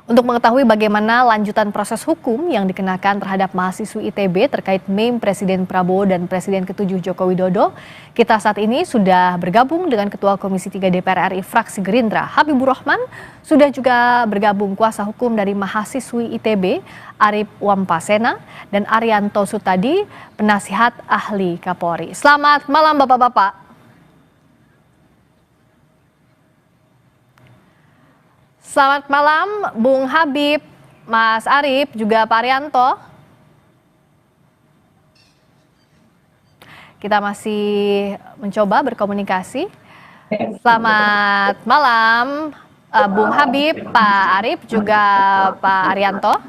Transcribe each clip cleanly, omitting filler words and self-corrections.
Untuk mengetahui bagaimana lanjutan proses hukum yang dikenakan terhadap mahasiswi ITB terkait meme Presiden Prabowo dan Presiden ke-7 Joko Widodo, kita saat ini sudah bergabung dengan Ketua Komisi 3 DPR RI fraksi Gerindra, Habibur Rahman, sudah juga bergabung kuasa hukum dari mahasiswi ITB, Arip Wampasena, dan Arianto Sutadi, penasihat ahli Kapolri. Selamat malam Bapak-Bapak. Selamat malam, Bung Habib, Mas Arip, juga Pak Arianto. Kita masih mencoba berkomunikasi. Selamat malam, Bung Habib, Pak Arip, juga Pak Arianto.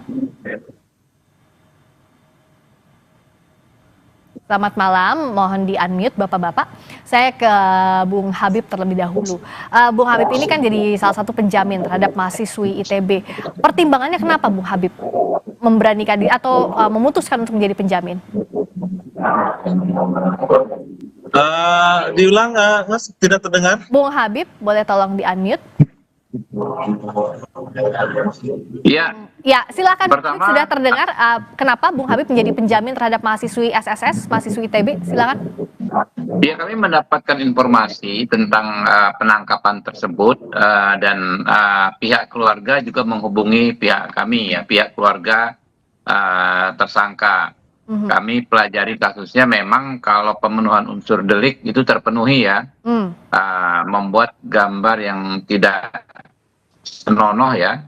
Selamat malam, mohon di-unmute Bapak-Bapak. Saya ke Bung Habib terlebih dahulu. Bung Habib ini kan jadi salah satu penjamin terhadap mahasiswi ITB. Pertimbangannya kenapa Bung Habib memberanikan diri atau memutuskan untuk menjadi penjamin? Diulang, tidak terdengar. Bung Habib, boleh tolong di-unmute? Ya. Ya, silakan. Pertama, sudah terdengar. Kenapa Bung Habib menjadi penjamin terhadap mahasiswi SSS, mahasiswi ITB? Silakan. Ya, kami mendapatkan informasi tentang penangkapan tersebut dan pihak keluarga juga menghubungi pihak kami, ya, pihak keluarga tersangka. Kami pelajari kasusnya, memang kalau pemenuhan unsur delik itu terpenuhi, ya, membuat gambar yang tidak senonoh, ya,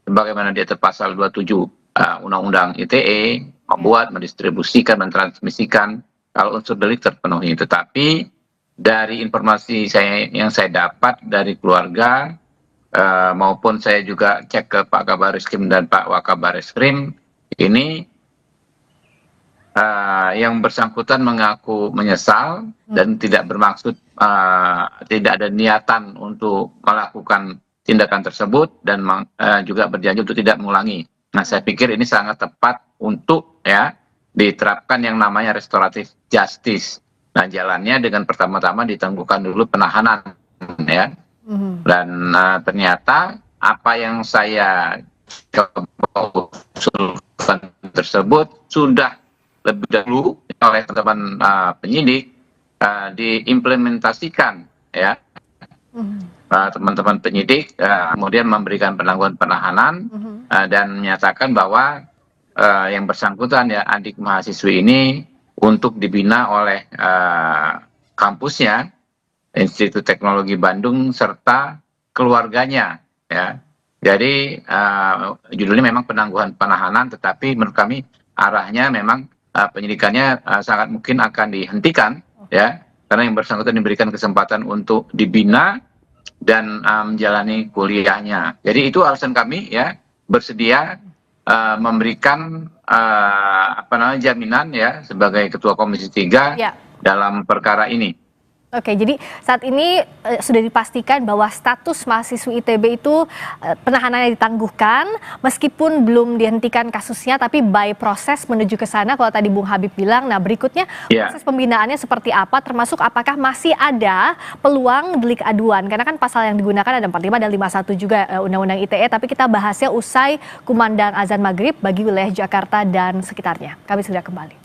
sebagaimana diatur pasal 27 Undang-Undang ITE, membuat, mendistribusikan, mentransmisikan, kalau unsur delik terpenuhi. Tetapi dari informasi yang saya dapat dari keluarga, maupun saya juga cek ke Pak Kabariskim dan Pak Wakabariskim, ini yang bersangkutan mengaku menyesal dan tidak bermaksud, tidak ada niatan untuk melakukan tindakan tersebut, dan juga berjanji untuk tidak mengulangi. Nah, saya pikir ini sangat tepat untuk, ya, diterapkan yang namanya restoratif justice. Nah, jalannya dengan pertama-tama ditangguhkan dulu penahanan, ya. Dan ternyata apa yang saya coba usulkan tersebut sudah lebih dahulu oleh teman-teman penyidik diimplementasikan, ya. Teman-teman penyidik kemudian memberikan penangguhan penahanan dan menyatakan bahwa yang bersangkutan, ya, adik mahasiswi ini untuk dibina oleh kampusnya, Institut Teknologi Bandung, serta keluarganya, ya. Jadi judulnya memang penangguhan penahanan, tetapi menurut kami arahnya memang penyidikannya sangat mungkin akan dihentikan, ya, karena yang bersangkutan diberikan kesempatan untuk dibina dan menjalani kuliahnya. Jadi itu alasan kami, ya, bersedia memberikan jaminan, ya, sebagai Ketua Komisi 3 ya, dalam perkara ini. Oke, jadi saat ini sudah dipastikan bahwa status mahasiswi ITB itu penahanannya ditangguhkan, meskipun belum dihentikan kasusnya, tapi by proses menuju ke sana. Kalau tadi Bung Habib bilang, nah berikutnya proses pembinaannya seperti apa, termasuk apakah masih ada peluang delik aduan, karena kan pasal yang digunakan ada 45 dan 51 juga Undang-Undang ITE, tapi kita bahasnya usai kumandang azan maghrib bagi wilayah Jakarta dan sekitarnya. Kami segera kembali.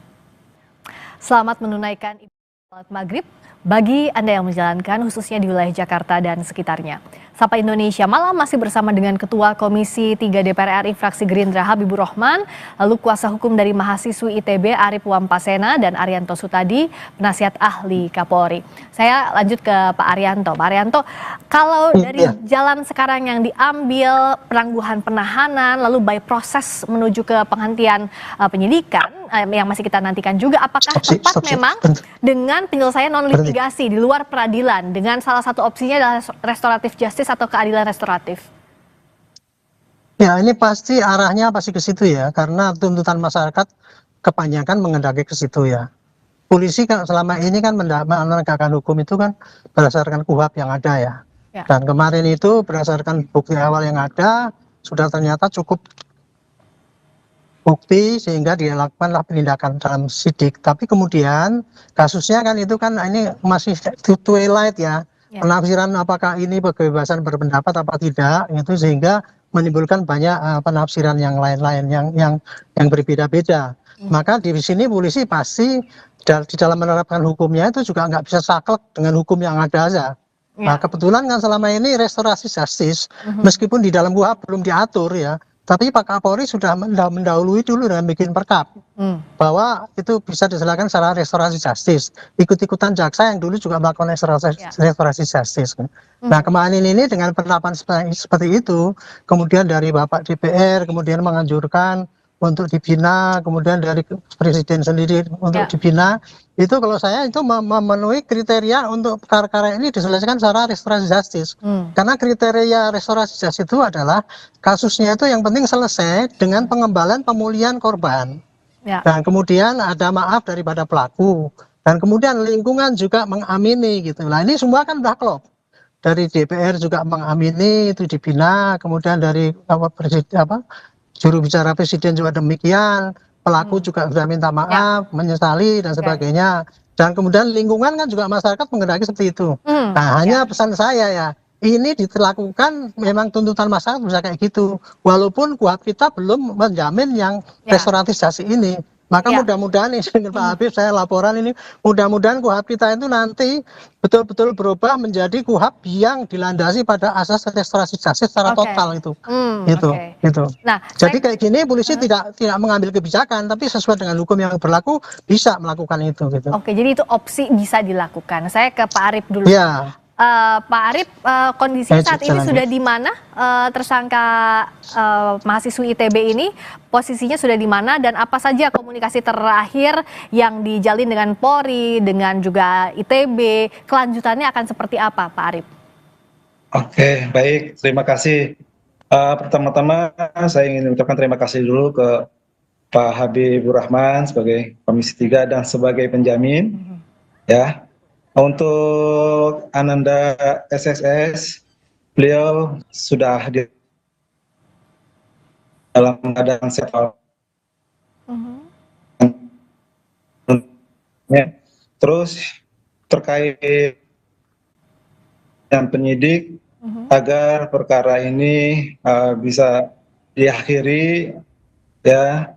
Selamat menunaikan ibadah maghrib bagi Anda yang menjalankan, khususnya di wilayah Jakarta dan sekitarnya. Sapa Indonesia Malam masih bersama dengan Ketua Komisi 3 DPR RI fraksi Gerindra Habibur Rahman, lalu kuasa hukum dari mahasiswi ITB Arip Wampasena dan Arianto Sutadi, penasihat ahli Kapolri. Saya lanjut ke Pak Arianto. Pak Arianto, kalau dari jalan sekarang yang diambil, penangguhan penahanan, lalu by proses menuju ke penghentian penyidikan yang masih kita nantikan juga, apakah tepat memang dengan penyelesaian non litigasi di luar peradilan, dengan salah satu opsinya adalah restoratif justice atau keadilan restoratif? Ya, ini pasti arahnya pasti ke situ, ya, karena tuntutan masyarakat kebanyakan mengendaki ke situ, ya. Polisi kan selama ini kan menegakkan hukum itu kan berdasarkan KUHP yang ada, ya. Dan kemarin itu berdasarkan bukti awal yang ada sudah ternyata cukup bukti sehingga dilakukanlah penindakan dalam sidik. Tapi kemudian kasusnya kan itu kan ini masih twilight, ya. Penafsiran apakah ini kebebasan berpendapat apa tidak, itu sehingga menimbulkan banyak penafsiran yang lain-lain yang berbeda-beda. Maka di sini polisi pasti di dalam menerapkan hukumnya itu juga nggak bisa saklek dengan hukum yang ada aja. Nah, kebetulan kan selama ini restorasi justice, meskipun di dalam KUHP belum diatur ya, tapi Pak Kapolri sudah mendahului dulu dengan bikin perkap bahwa itu bisa dilakukan secara restorasi justice. Ikut-ikutan jaksa yang dulu juga melakukan restorasi justice. Nah, kemarin ini dengan penerapan seperti itu, kemudian dari Bapak DPR, kemudian menganjurkan untuk dibina, kemudian dari Presiden sendiri untuk dibina, itu kalau saya itu memenuhi kriteria untuk perkara-perkara ini diselesaikan secara restorasi justice. Karena kriteria restorasi justice itu adalah kasusnya itu yang penting selesai dengan pengembalian pemulihan korban. Dan kemudian ada maaf daripada pelaku. Dan kemudian lingkungan juga mengamini gitu. Nah, ini semua kan udah klop. Dari DPR juga mengamini itu dibina, kemudian dari juru bicara Presiden juga demikian, pelaku juga sudah minta maaf, menyesali dan sebagainya. Dan kemudian lingkungan kan juga masyarakat menghendaki seperti itu. Nah, hanya pesan saya ya, ini dilakukan memang tuntutan masyarakat bisa kayak gitu. Walaupun KUHP kita belum menjamin yang restoratif justice ini. Maka mudah-mudahan ini Pak Habib, saya laporan ini, mudah-mudahan KUHP kita itu nanti betul-betul berubah menjadi KUHP yang dilandasi pada asas restorasi justice secara total itu. Gitu. Nah, jadi kayak gini polisi tidak mengambil kebijakan, tapi sesuai dengan hukum yang berlaku bisa melakukan itu. Gitu. Oke, jadi itu opsi bisa dilakukan. Saya ke Pak Arief dulu. Ya. Pak Arief, kondisinya saat ini sudah di mana tersangka mahasiswi ITB ini? Posisinya sudah di mana dan apa saja komunikasi terakhir yang dijalin dengan Polri, dengan juga ITB? Kelanjutannya akan seperti apa, Pak Arief? Oke, baik. Terima kasih. Pertama-tama saya ingin mengucapkan terima kasih dulu ke Pak Habibur Rahman sebagai Komisi 3 dan sebagai penjamin. Ya. Untuk Ananda SSS, beliau sudah di dalam keadaan sehat. Terus terkait dengan penyidik agar perkara ini bisa diakhiri ya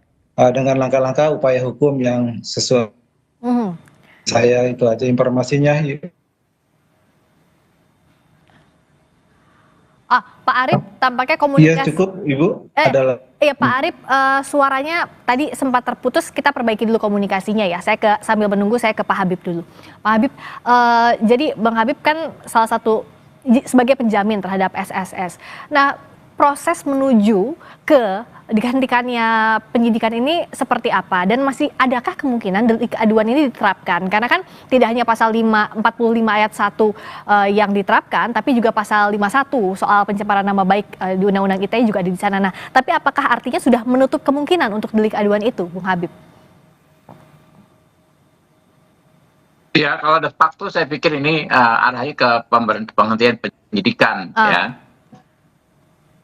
dengan langkah-langkah upaya hukum yang sesuai. Saya itu aja informasinya. Pak Arief, tampaknya komunikasi. Iya cukup, Ibu. Iya Pak Arief, suaranya tadi sempat terputus. Kita perbaiki dulu komunikasinya ya. Sambil menunggu saya ke Pak Habib dulu. Pak Habib, jadi Bang Habib kan salah satu sebagai penjamin terhadap SSS. Nah, proses menuju ke dihentikannya penyidikan ini seperti apa dan masih adakah kemungkinan delik aduan ini diterapkan? Karena kan tidak hanya pasal 45 ayat 1 yang diterapkan, tapi juga pasal 51 soal pencemaran nama baik di Undang-Undang ITE juga ada di sana. Nah, tapi apakah artinya sudah menutup kemungkinan untuk delik aduan itu, Bung Habib? Ya, kalau de facto saya pikir ini arahnya ke penghentian penyidikan ya.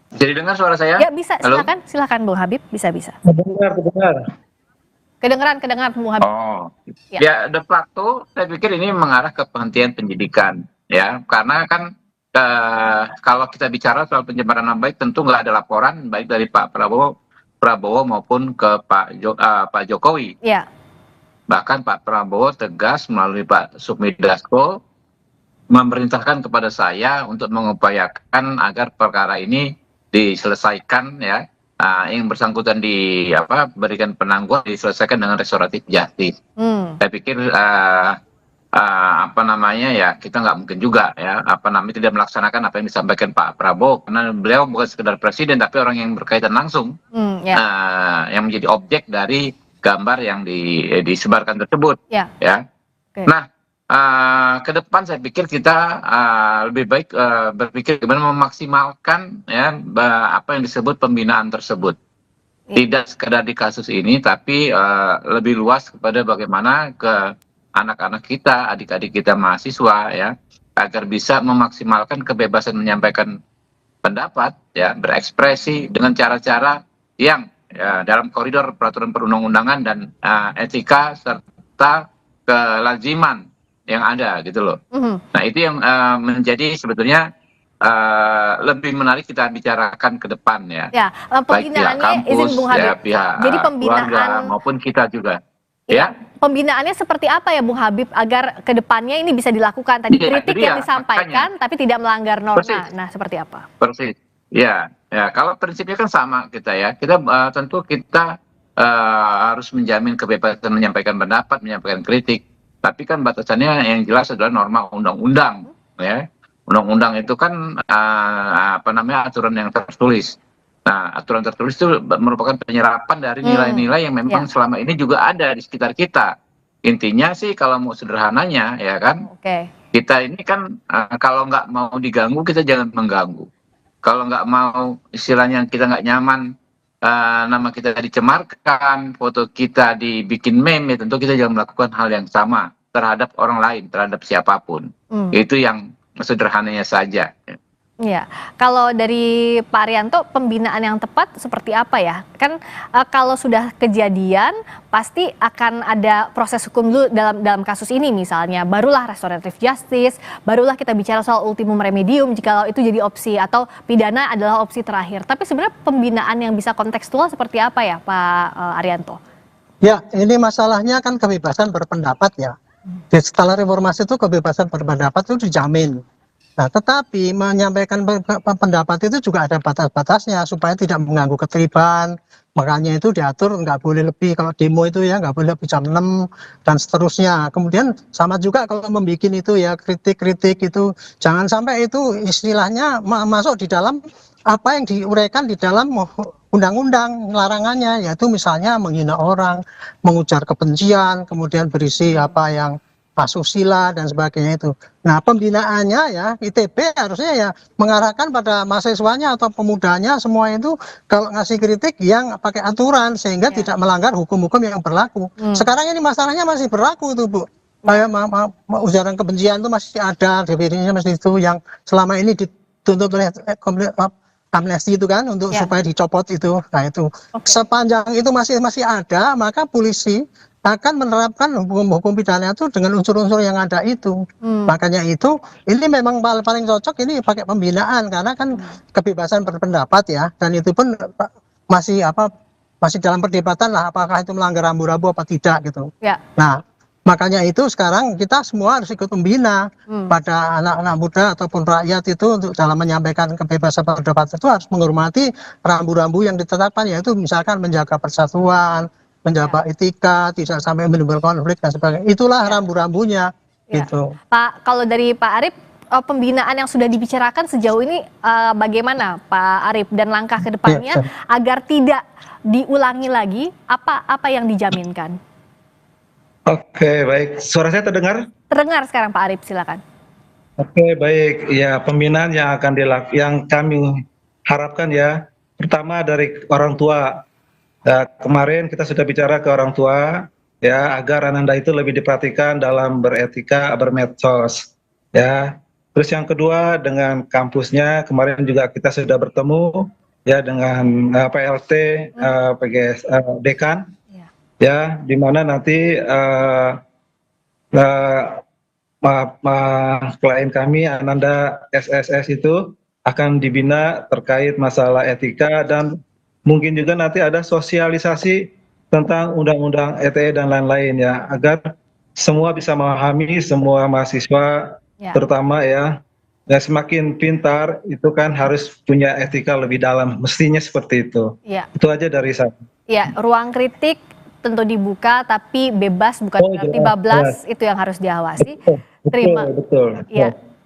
Jadi dengar suara saya? Ya bisa, silakan Bung Habib, bisa. Kedengeran Bung Habib. Oh, ya de facto saya pikir ini mengarah ke penghentian penyidikan ya, karena kan kalau kita bicara soal pencemaran nama baik tentu nggak ada laporan baik dari Pak Prabowo maupun ke Pak Jokowi. Ya. Bahkan Pak Prabowo tegas melalui Pak Sukmi Dasko memerintahkan kepada saya untuk mengupayakan agar perkara ini diselesaikan ya, yang bersangkutan berikan penangguhan diselesaikan dengan restoratif justice. Saya pikir ya kita nggak mungkin juga ya tidak melaksanakan apa yang disampaikan Pak Prabowo, karena beliau bukan sekedar presiden tapi orang yang berkaitan langsung yang menjadi objek dari gambar yang disebarkan tersebut ya. Nah, ke depan saya pikir kita lebih baik berpikir bagaimana memaksimalkan ya apa yang disebut pembinaan tersebut. Tidak sekedar di kasus ini, tapi lebih luas kepada bagaimana ke anak-anak kita, adik-adik kita mahasiswa ya, agar bisa memaksimalkan kebebasan menyampaikan pendapat ya, berekspresi dengan cara-cara yang dalam koridor peraturan perundang-undangan dan etika serta kelaziman yang ada gitu loh. Nah itu yang menjadi sebetulnya lebih menarik kita bicarakan ke depan ya. Ya, Baik pihak pembinaannya kampus, izin Bung Habib. ya pihak Jadi keluarga pembinaan maupun kita juga. ya, Ya, pembinaannya seperti apa ya Bung Habib agar ke depannya ini bisa dilakukan? Tadi Iya, kritik itu yang dia, disampaikan tapi tidak melanggar norma. Persis. Nah, seperti apa? persis. Ya, ya. Kalau prinsipnya kan sama kita ya. Kita tentu kita harus menjamin kebebasan menyampaikan pendapat, menyampaikan kritik. Tapi kan batasannya yang jelas adalah norma undang-undang, ya. Undang-undang itu kan apa namanya aturan yang tertulis. Nah, aturan tertulis itu merupakan penyerapan dari nilai-nilai yang memang Ya. selama ini juga ada di sekitar kita. Intinya sih kalau mau sederhananya ya kan, Oke. kita ini kan kalau nggak mau diganggu kita jangan mengganggu. Kalau nggak mau istilahnya kita nggak nyaman nama kita dicemarkan, foto kita dibikin meme, ya tentu kita jangan melakukan hal yang sama terhadap orang lain, terhadap siapapun. Itu yang sederhananya saja. Ya, kalau dari Pak Arianto, pembinaan yang tepat seperti apa ya? Kan kalau sudah kejadian, pasti akan ada proses hukum dulu dalam kasus ini misalnya. Barulah restoratif justice, barulah kita bicara soal ultimum remedium jika itu jadi opsi, atau pidana adalah opsi terakhir. Tapi sebenarnya pembinaan yang bisa kontekstual seperti apa ya Pak Arianto? Ya, ini masalahnya kan kebebasan berpendapat ya. Setelah reformasi itu kebebasan berpendapat itu dijamin. Nah, tetapi menyampaikan pendapat itu juga ada batas-batasnya supaya tidak mengganggu ketertiban. Makanya itu diatur nggak boleh lebih, kalau demo itu ya nggak boleh lebih jam 6 dan seterusnya. Kemudian sama juga kalau membuat itu ya kritik-kritik itu jangan sampai itu istilahnya masuk di dalam apa yang diuraikan di dalam undang-undang larangannya, yaitu misalnya menghina orang, mengujar kebencian, kemudian berisi apa yang asusila dan sebagainya itu. Nah, pembinaannya ya ITB harusnya ya mengarahkan pada mahasiswanya atau pemudanya semua itu kalau ngasih kritik yang pakai aturan sehingga tidak melanggar hukum-hukum yang berlaku. Sekarang ini masalahnya masih berlaku tuh Bu. Kayak ujaran kebencian itu masih ada, definisinya masih itu yang selama ini dituntut oleh amnesti itu kan untuk supaya dicopot itu. Nah itu sepanjang itu masih ada, maka polisi akan menerapkan hukum pidana itu dengan unsur-unsur yang ada itu. Makanya itu ini memang paling cocok ini pakai pembinaan karena kan kebebasan berpendapat ya, dan itu pun masih dalam perdebatan lah apakah itu melanggar rambu-rambu apa tidak gitu. Ya. Nah, makanya itu sekarang kita semua harus ikut membina pada anak-anak muda ataupun rakyat itu untuk dalam menyampaikan kebebasan berpendapat itu harus menghormati rambu-rambu yang ditetapkan, yaitu misalkan menjaga persatuan, menjaga etika, tidak sampai menimbulkan konflik dan sebagainya. Itulah rambu-rambunya gitu. Pak, kalau dari Pak Arif, pembinaan yang sudah dibicarakan sejauh ini bagaimana Pak Arif, dan langkah ke depannya agar tidak diulangi lagi, apa yang dijaminkan? Oke, baik. Suara saya terdengar? Terdengar sekarang Pak Arif, silakan. Oke, baik. Ya, pembinaan yang akan yang kami harapkan ya, pertama dari orang tua. Kemarin kita sudah bicara ke orang tua ya, agar Ananda itu lebih diperhatikan dalam beretika bermedsos ya. Terus yang kedua dengan kampusnya, kemarin juga kita sudah bertemu ya dengan PLT, PGS, dekan ya, di mana nanti klien kami Ananda SSS itu akan dibina terkait masalah etika, dan mungkin juga nanti ada sosialisasi tentang undang-undang ITE dan lain-lain ya, agar semua bisa memahami, semua mahasiswa terutama ya semakin pintar itu kan harus punya etika lebih dalam, mestinya seperti itu. Itu aja dari saya. Ya, ruang kritik tentu dibuka tapi bebas bukan berarti bablas, itu yang harus diawasi. Betul.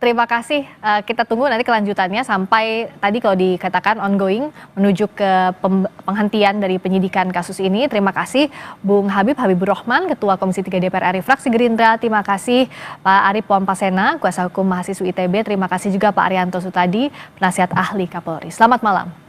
Terima kasih, kita tunggu nanti kelanjutannya sampai tadi kalau dikatakan ongoing menuju ke penghentian dari penyidikan kasus ini. Terima kasih Bung Habibur Rahman, Ketua Komisi 3 DPR RI Fraksi Gerindra. Terima kasih Pak Arif Wampasena, Kuasa Hukum Mahasiswa ITB. Terima kasih juga Pak Arianto Sutadi, Penasihat Ahli Kapolri. Selamat malam.